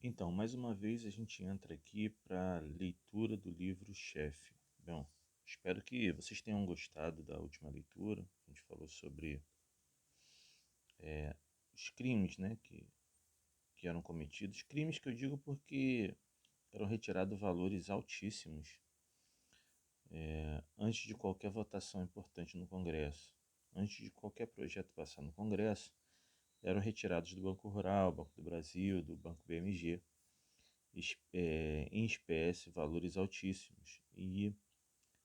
Então, mais uma vez a gente entra aqui para a leitura do livro Chefe. Bom, espero que vocês tenham gostado da última leitura. A gente falou sobre os crimes, né, que eram cometidos. Crimes que eu digo porque eram retirados valores altíssimos antes de qualquer votação importante no Congresso. Antes de qualquer projeto passar no Congresso, eram retirados do Banco Rural, Banco do Brasil, do Banco BMG, em espécie, valores altíssimos. E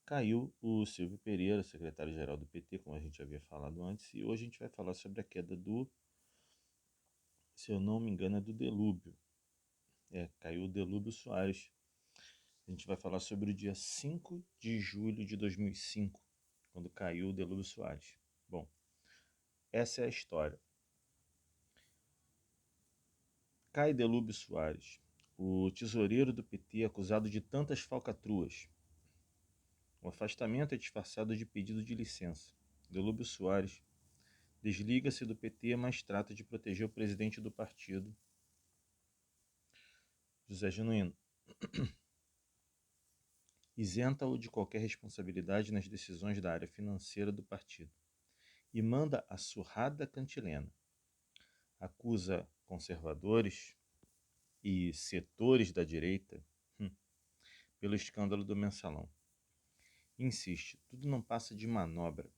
caiu o Silvio Pereira, secretário-geral do PT, como a gente havia falado antes, e hoje a gente vai falar sobre a queda do, se eu não me engano, é do Delúbio. Caiu o Delúbio Soares. A gente vai falar sobre o dia 5 de julho de 2005, quando caiu o Delúbio Soares. Bom, essa é a história. Cai Delúbio Soares, o tesoureiro do PT acusado de tantas falcatruas. O afastamento é disfarçado de pedido de licença. Delúbio Soares desliga-se do PT, mas trata de proteger o presidente do partido, José Genuíno. Isenta-o de qualquer responsabilidade nas decisões da área financeira do partido e manda a surrada cantilena. Acusa conservadores e setores da direita pelo escândalo do mensalão. Insiste, tudo não passa de manobra,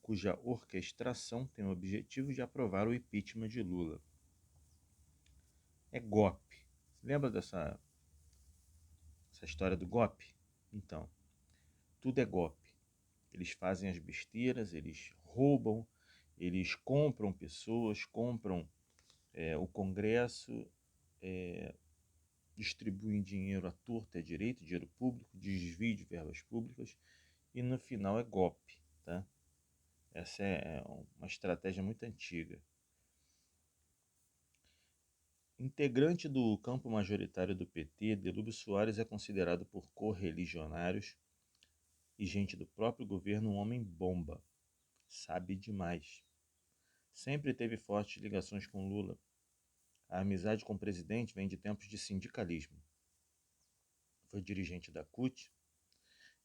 cuja orquestração tem o objetivo de aprovar o impeachment de Lula. É golpe. Lembra dessa história do golpe? Então, tudo é golpe. Eles fazem as besteiras, eles roubam, eles compram pessoas, compram o Congresso, distribuem dinheiro à torta e à direita, dinheiro público, desvio de verbas públicas, e no final é golpe. Tá? Essa é uma estratégia muito antiga. Integrante do campo majoritário do PT, Delúbio Soares é considerado por correligionários e gente do próprio governo um homem-bomba. Sabe demais. Sempre teve fortes ligações com Lula. A amizade com o presidente vem de tempos de sindicalismo. Foi dirigente da CUT.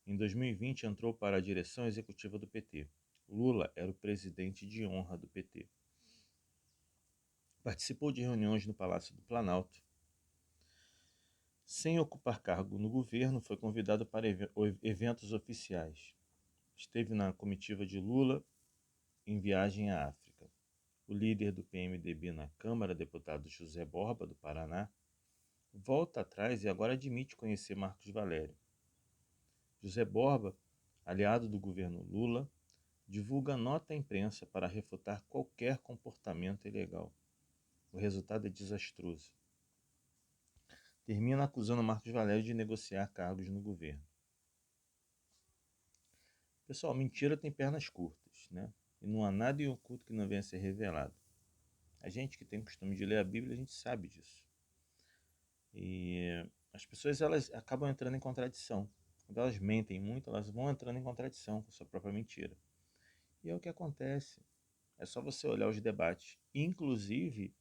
Em 2020 entrou para a direção executiva do PT. Lula era o presidente de honra do PT. Participou de reuniões no Palácio do Planalto. Sem ocupar cargo no governo, foi convidado para eventos oficiais. Esteve na comitiva de Lula em viagem à África. O líder do PMDB na Câmara, deputado José Borba, do Paraná, volta atrás e agora admite conhecer Marcos Valério. José Borba, aliado do governo Lula, divulga nota à imprensa para refutar qualquer comportamento ilegal. O resultado é desastroso. Termina acusando Marcos Valério de negociar cargos no governo. Pessoal, mentira tem pernas curtas, né? E não há nada em oculto que não venha a ser revelado. A gente que tem o costume de ler a Bíblia, a gente sabe disso. E as pessoas elas acabam entrando em contradição. Quando elas mentem muito, elas vão entrando em contradição com a sua própria mentira. E é o que acontece. É só você olhar os debates. Inclusive,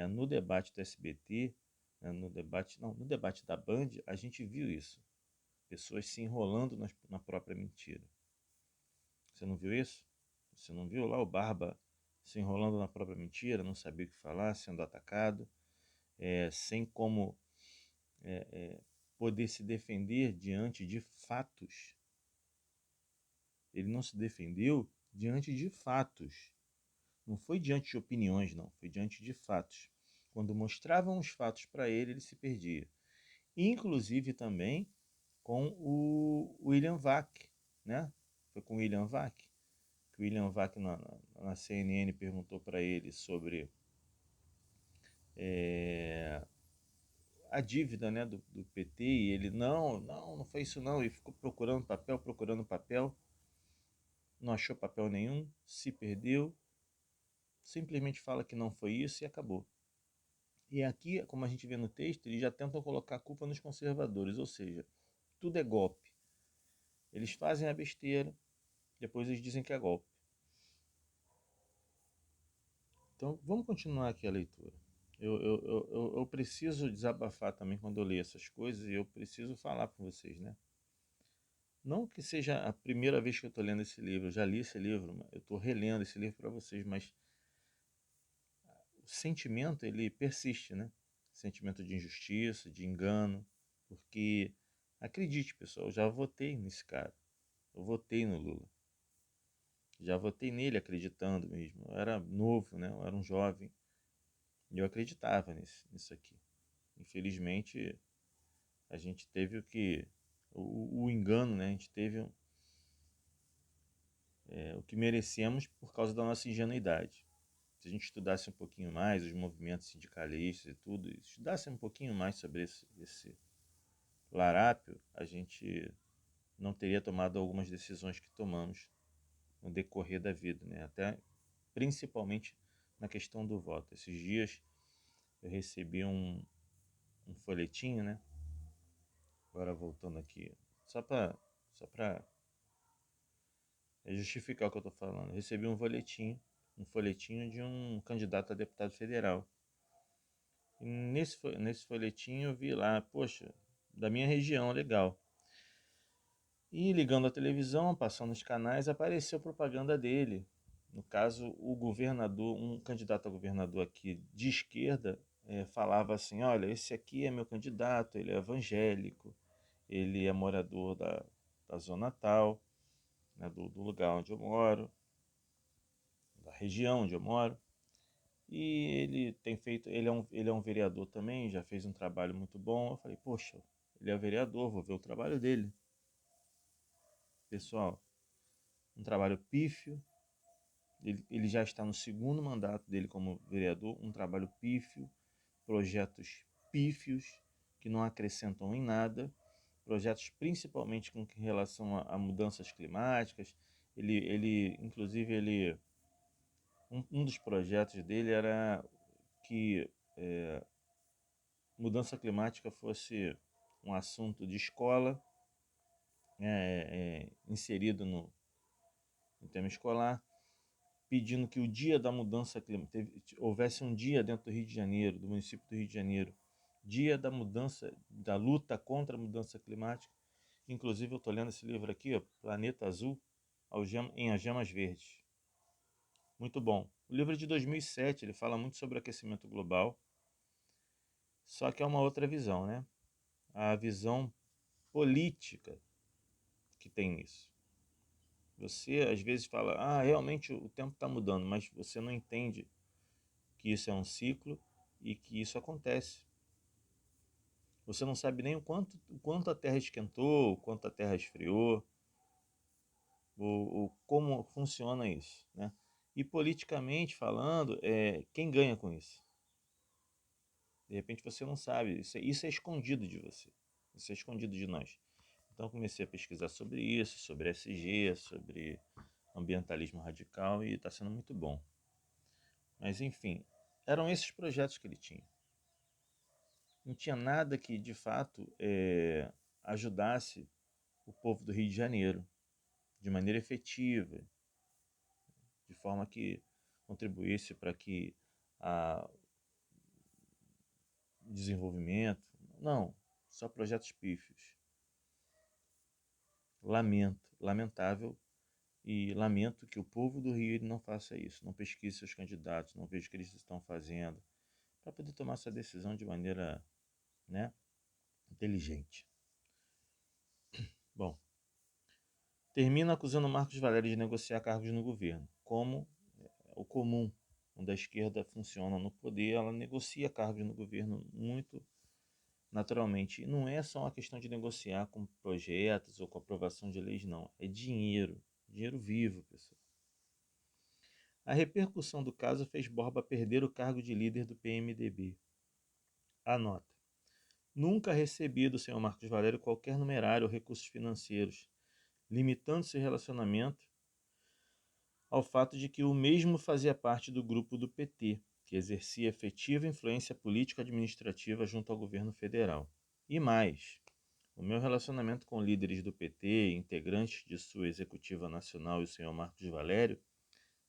no debate do SBT, no debate da Band, a gente viu isso. Pessoas se enrolando na própria mentira. Você não viu isso? Você não viu lá o Barba se enrolando na própria mentira, não sabia o que falar, sendo atacado, sem como poder se defender diante de fatos. Ele não se defendeu diante de fatos. Não foi diante de opiniões, não. Foi diante de fatos. Quando mostravam os fatos para ele, ele se perdia. Inclusive também com o William Vac, né? Foi com o William Vac. Que o William Vac na CNN perguntou para ele sobre a dívida, né, do PT, e ele, não foi isso não, e ficou procurando papel, não achou papel nenhum, se perdeu, simplesmente fala que não foi isso e acabou. E aqui, como a gente vê no texto, eles já tentam colocar a culpa nos conservadores, ou seja, tudo é golpe. Eles fazem a besteira, depois eles dizem que é golpe. Então, vamos continuar aqui a leitura. Eu preciso desabafar também quando eu leio essas coisas e eu preciso falar com vocês, né? Não que seja a primeira vez que eu estou lendo esse livro, eu já li esse livro, eu estou relendo esse livro para vocês, mas o sentimento ele persiste, né? Sentimento de injustiça, de engano, porque acredite, pessoal, eu já votei nesse cara, eu votei no Lula, já votei nele acreditando mesmo. Eu era novo, né? Eu era um jovem e eu acreditava nisso aqui. Infelizmente, a gente teve o engano, né? A gente teve o que merecemos por causa da nossa ingenuidade. Se a gente estudasse um pouquinho mais os movimentos sindicalistas e tudo, estudasse um pouquinho mais sobre esse larápio, a gente não teria tomado algumas decisões que tomamos no decorrer da vida, né? Até principalmente na questão do voto. Esses dias eu recebi um folhetinho, né? Agora voltando aqui, só para justificar o que eu estou falando. Eu recebi um folhetinho de um candidato a deputado federal. E nesse folhetinho eu vi lá, poxa, da minha região, legal. E ligando a televisão, passando os canais, apareceu propaganda dele. No caso, o governador, um candidato a governador aqui de esquerda, falava assim: olha, esse aqui é meu candidato, ele é evangélico, ele é morador da zona tal, né, do lugar onde eu moro, da região onde eu moro. E ele tem feito, ele é um vereador também, já fez um trabalho muito bom. Eu falei, poxa, ele é vereador, vou ver o trabalho dele. Pessoal, um trabalho pífio. Ele já está no segundo mandato dele como vereador, um trabalho pífio, projetos pífios que não acrescentam em nada, projetos principalmente com relação a mudanças climáticas. Inclusive, um dos projetos dele era que mudança climática fosse um assunto de escola, inserido no tema escolar, pedindo que o dia da mudança climática, houvesse um dia dentro do Rio de Janeiro, do município do Rio de Janeiro, dia da mudança, da luta contra a mudança climática. Inclusive eu estou lendo esse livro aqui, ó, Planeta Azul, em Algemas Verdes. Muito bom. O livro é de 2007, ele fala muito sobre o aquecimento global, só que é uma outra visão, né? A visão política que tem nisso. Você às vezes fala, realmente o tempo está mudando, mas você não entende que isso é um ciclo e que isso acontece. Você não sabe nem o quanto a Terra esquentou, o quanto a Terra esfriou, como funciona isso, né? E politicamente falando, quem ganha com isso? De repente você não sabe, isso é escondido de você, isso é escondido de nós. Então comecei a pesquisar sobre isso, sobre SG, sobre ambientalismo radical e está sendo muito bom. Mas enfim, eram esses projetos que ele tinha. Não tinha nada que de fato ajudasse o povo do Rio de Janeiro de maneira efetiva, de forma que contribuísse para que a desenvolvimento. Não, só projetos pífios. Lamentável e lamento que o povo do Rio não faça isso, não pesquise seus candidatos, não veja o que eles estão fazendo, para poder tomar essa decisão de maneira, né, inteligente. Bom, termina acusando Marcos Valério de negociar cargos no governo, como o comum, onde a esquerda funciona no poder, ela negocia cargos no governo muito naturalmente. E não é só uma questão de negociar com projetos ou com aprovação de leis, não. É dinheiro, dinheiro vivo, pessoal. A repercussão do caso fez Borba perder o cargo de líder do PMDB. Anota. Nunca recebi do senhor Marcos Valério qualquer numerário ou recursos financeiros, limitando seu relacionamento ao fato de que o mesmo fazia parte do grupo do PT, que exercia efetiva influência político-administrativa junto ao governo federal. E mais, o meu relacionamento com líderes do PT, integrantes de sua executiva nacional e o senhor Marcos Valério,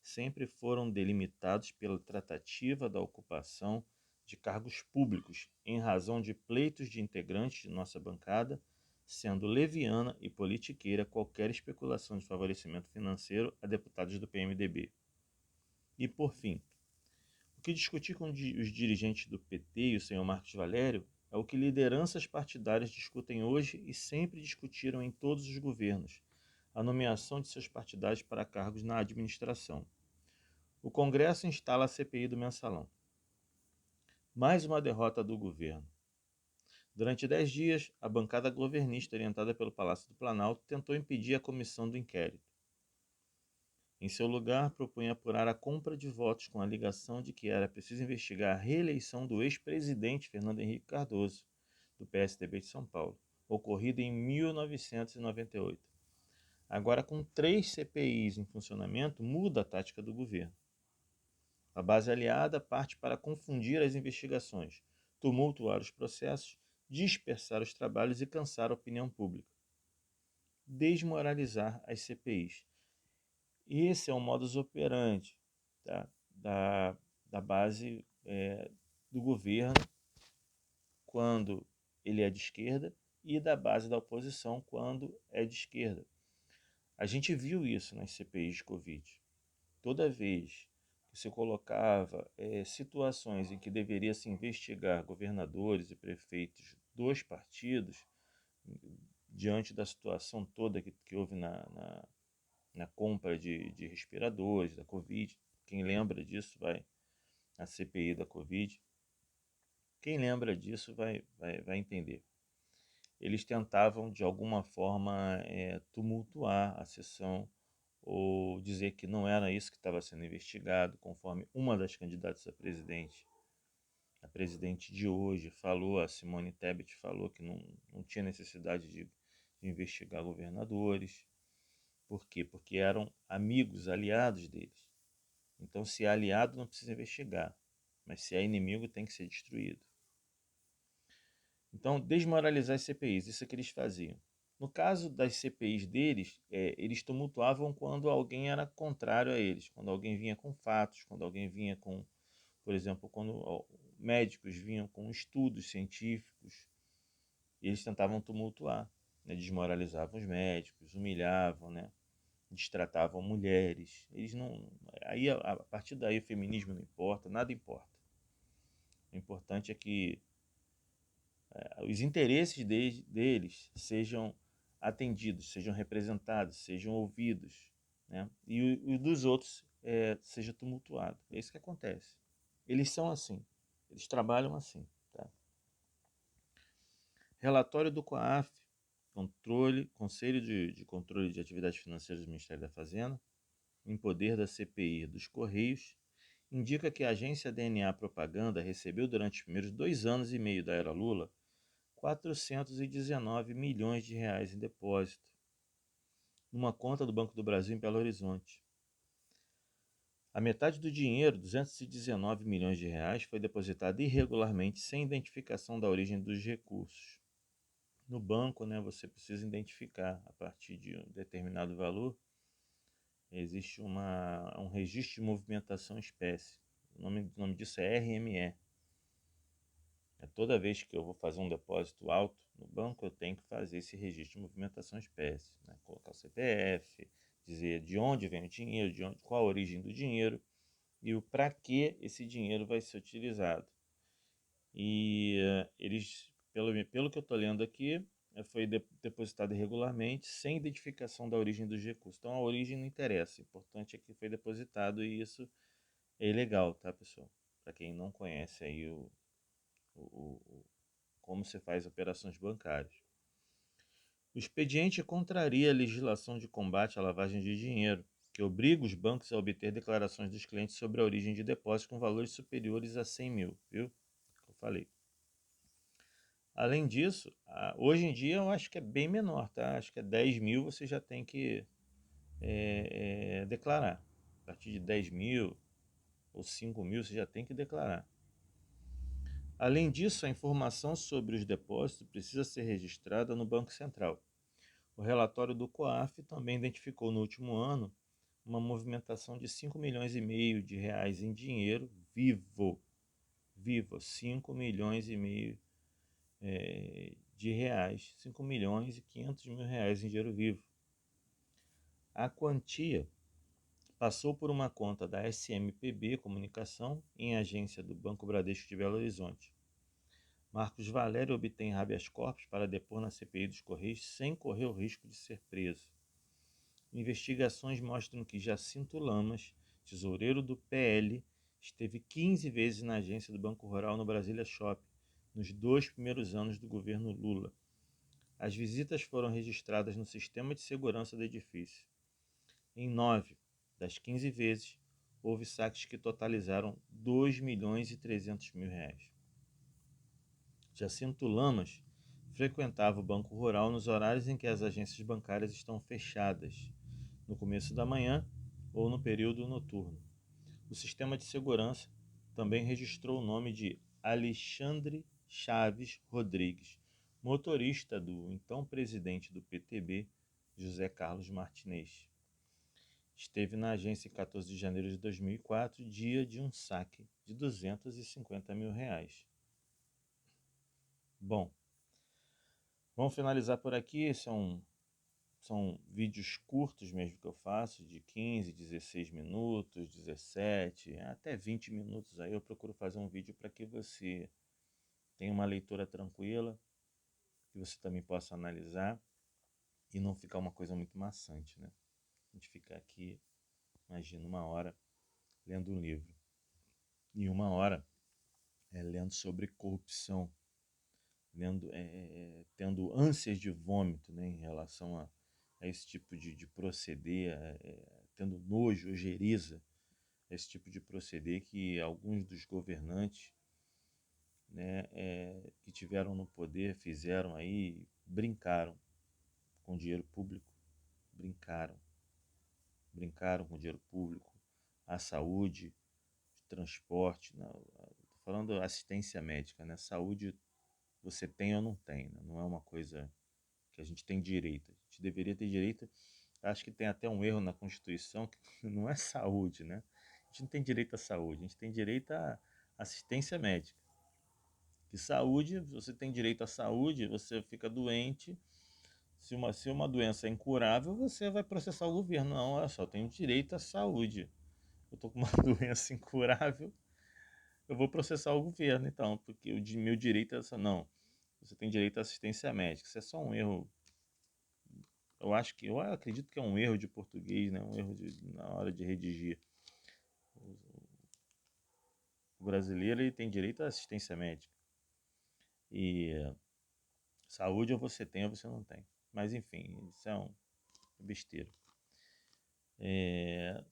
sempre foram delimitados pela tratativa da ocupação de cargos públicos em razão de pleitos de integrantes de nossa bancada, sendo leviana e politiqueira qualquer especulação de favorecimento financeiro a deputados do PMDB. E, por fim, o que discuti com os dirigentes do PT e o senhor Marcos Valério é o que lideranças partidárias discutem hoje e sempre discutiram em todos os governos: a nomeação de seus partidários para cargos na administração. O Congresso instala a CPI do Mensalão. Mais uma derrota do governo. Durante 10 dias, a bancada governista orientada pelo Palácio do Planalto tentou impedir a comissão do inquérito. Em seu lugar, propunha apurar a compra de votos com a alegação de que era preciso investigar a reeleição do ex-presidente Fernando Henrique Cardoso, do PSDB de São Paulo, ocorrida em 1998. Agora, com 3 CPIs em funcionamento, muda a tática do governo. A base aliada parte para confundir as investigações, tumultuar os processos, dispersar os trabalhos e cansar a opinião pública. Desmoralizar as CPIs. Esse é o modus operandi da base do governo quando ele é de esquerda e da base da oposição quando é de esquerda. A gente viu isso nas CPIs de Covid. Toda vez que se colocava situações em que deveria se investigar governadores e prefeitos dos partidos, diante da situação toda que houve na compra de respiradores, da Covid. Quem lembra disso vai à CPI da Covid. Quem lembra disso vai entender. Eles tentavam, de alguma forma, tumultuar a sessão ou dizer que não era isso que estava sendo investigado, conforme uma das candidatas a presidente de hoje falou, a Simone Tebet falou que não tinha necessidade de investigar governadores. Por quê? Porque eram amigos, aliados deles. Então, se é aliado, não precisa investigar. Mas se é inimigo, tem que ser destruído. Então, desmoralizar as CPIs, isso é que eles faziam. No caso das CPIs deles, eles tumultuavam quando alguém era contrário a eles, quando alguém vinha com fatos, quando alguém vinha com, por exemplo, quando médicos vinham com estudos científicos, eles tentavam tumultuar, né? Desmoralizavam os médicos, humilhavam, né? Destratavam mulheres. Eles não. Aí, a partir daí, o feminismo não importa, nada importa. O importante é que os interesses deles sejam atendidos, sejam representados, sejam ouvidos, né? E o dos outros seja tumultuado. É isso que acontece. Eles são assim, eles trabalham assim. Tá? Relatório do COAF, Conselho de Controle de Atividades Financeiras do Ministério da Fazenda, em poder da CPI dos Correios, indica que a agência DNA Propaganda recebeu durante os primeiros 2 anos e meio da era Lula 419 milhões de reais em depósito, numa conta do Banco do Brasil em Belo Horizonte. A metade do dinheiro, 219 milhões de reais, foi depositada irregularmente sem identificação da origem dos recursos. No banco, né, você precisa identificar a partir de um determinado valor. Existe um registro de movimentação espécie. O nome disso é RME. Toda vez que eu vou fazer um depósito alto no banco, eu tenho que fazer esse registro de movimentação espécie. Né? Colocar o CPF, dizer de onde vem o dinheiro, qual a origem do dinheiro e o para que esse dinheiro vai ser utilizado. E eles, pelo que eu estou lendo aqui, foi depositado irregularmente, sem identificação da origem dos recursos. Então a origem não interessa, o importante é que foi depositado e isso é ilegal, tá, pessoal? Para quem não conhece aí como se faz operações bancárias. O expediente contraria a legislação de combate à lavagem de dinheiro, que obriga os bancos a obter declarações dos clientes sobre a origem de depósitos com valores superiores a 100 mil, viu? Eu falei. Além disso, hoje em dia eu acho que é bem menor, tá? Acho que é 10 mil você já tem que declarar. A partir de 10 mil ou 5 mil você já tem que declarar. Além disso, a informação sobre os depósitos precisa ser registrada no Banco Central. O relatório do COAF também identificou no último ano uma movimentação de 5 milhões e meio de reais em dinheiro vivo vivo, 5 milhões e meio de reais, 5 milhões e 500 mil reais em dinheiro vivo. A quantia passou por uma conta da SMPB Comunicação em agência do Banco Bradesco de Belo Horizonte. Marcos Valério obtém habeas corpus para depor na CPI dos Correios sem correr o risco de ser preso. Investigações mostram que Jacinto Lamas, tesoureiro do PL, esteve 15 vezes na agência do Banco Rural no Brasília Shopping, nos 2 primeiros anos do governo Lula. As visitas foram registradas no sistema de segurança do edifício. Em 9 das 15 vezes, houve saques que totalizaram 2 milhões e 300 mil reais. Jacinto Lamas frequentava o Banco Rural nos horários em que as agências bancárias estão fechadas, no começo da manhã ou no período noturno. O sistema de segurança também registrou o nome de Alexandre Chaves Rodrigues, motorista do então presidente do PTB, José Carlos Martinez. Esteve na agência em 14 de janeiro de 2004, dia de um saque de 250 mil reais. Bom, vamos finalizar por aqui. São vídeos curtos mesmo que eu faço, de 15, 16 minutos, 17, até 20 minutos. Aí eu procuro fazer um vídeo para que você tenha uma leitura tranquila, que você também possa analisar e não ficar uma coisa muito maçante, né? A gente fica aqui, imagina, 1 hora lendo um livro e 1 hora lendo sobre corrupção, tendo ânsias de vômito, né, em relação a esse tipo de proceder, tendo nojo, ojeriza, esse tipo de proceder que alguns dos governantes, né, que tiveram no poder fizeram aí, brincaram com dinheiro público, brincaram com dinheiro público, a saúde, transporte, estou falando assistência médica, né, saúde você tem ou não tem, né? Não é uma coisa que a gente tem direito. A gente deveria ter direito. Acho que tem até um erro na Constituição que não é saúde, né? A gente não tem direito à saúde, a gente tem direito à assistência médica. Que saúde, você tem direito à saúde, você fica doente. Se uma doença é incurável, você vai processar o governo. Não, olha só, eu tenho direito à saúde. Eu estou com uma doença incurável, eu vou processar o governo, então, porque o meu direito é essa. Não, você tem direito à assistência médica. Isso é só um erro. Eu acredito que é um erro de português, né? Um erro na hora de redigir. O brasileiro ele tem direito à assistência médica. E saúde ou você tem ou você não tem. Mas enfim, isso é uma besteira.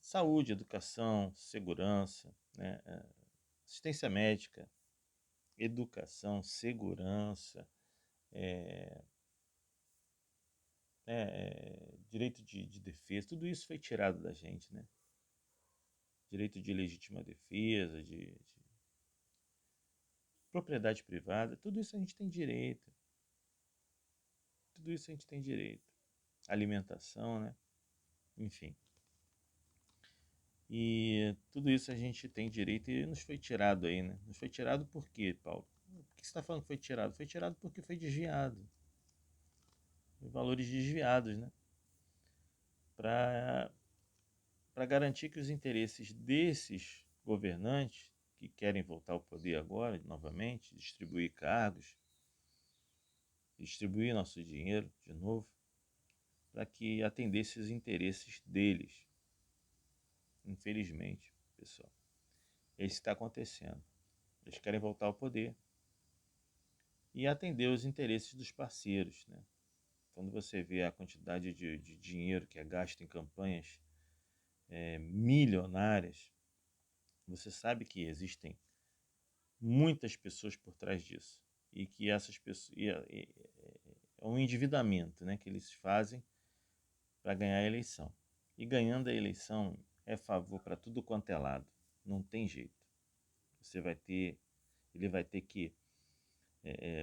Saúde, educação, segurança, né? Assistência médica, educação, segurança, direito de defesa, tudo isso foi tirado da gente, né? Direito de legítima defesa, de propriedade privada, tudo isso a gente tem direito. Tudo isso a gente tem direito. Alimentação, né? Enfim. E tudo isso a gente tem direito e nos foi tirado aí, né? Nos foi tirado por quê, Paulo? Por que você está falando que foi tirado? Foi tirado porque foi desviado. Valores desviados, né? Para garantir que os interesses desses governantes que querem voltar ao poder agora, novamente, distribuir cargos, distribuir nosso dinheiro de novo, para que atendesse os interesses deles. Infelizmente, pessoal, isso está acontecendo. Eles querem voltar ao poder e atender os interesses dos parceiros, né? Quando você vê a quantidade de dinheiro que é gasto em campanhas milionárias, você sabe que existem muitas pessoas por trás disso e que essas pessoas é um endividamento, né, que eles fazem para ganhar a eleição. E ganhando a eleição é favor para tudo quanto é lado, não tem jeito. Ele vai ter que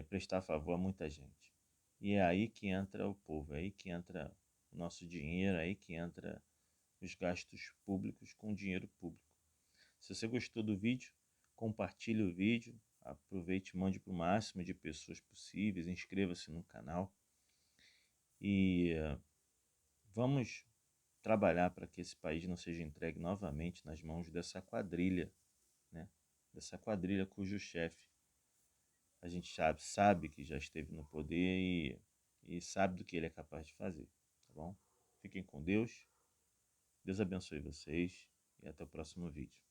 prestar favor a muita gente. E é aí que entra o povo, é aí que entra o nosso dinheiro, é aí que entra os gastos públicos com dinheiro público. Se você gostou do vídeo, compartilhe o vídeo, aproveite e mande para o máximo de pessoas possíveis, inscreva-se no canal e vamos trabalhar para que esse país não seja entregue novamente nas mãos dessa quadrilha, né? Dessa quadrilha cujo chefe a gente sabe que já esteve no poder e sabe do que ele é capaz de fazer, tá bom? Fiquem com Deus, Deus abençoe vocês e até o próximo vídeo.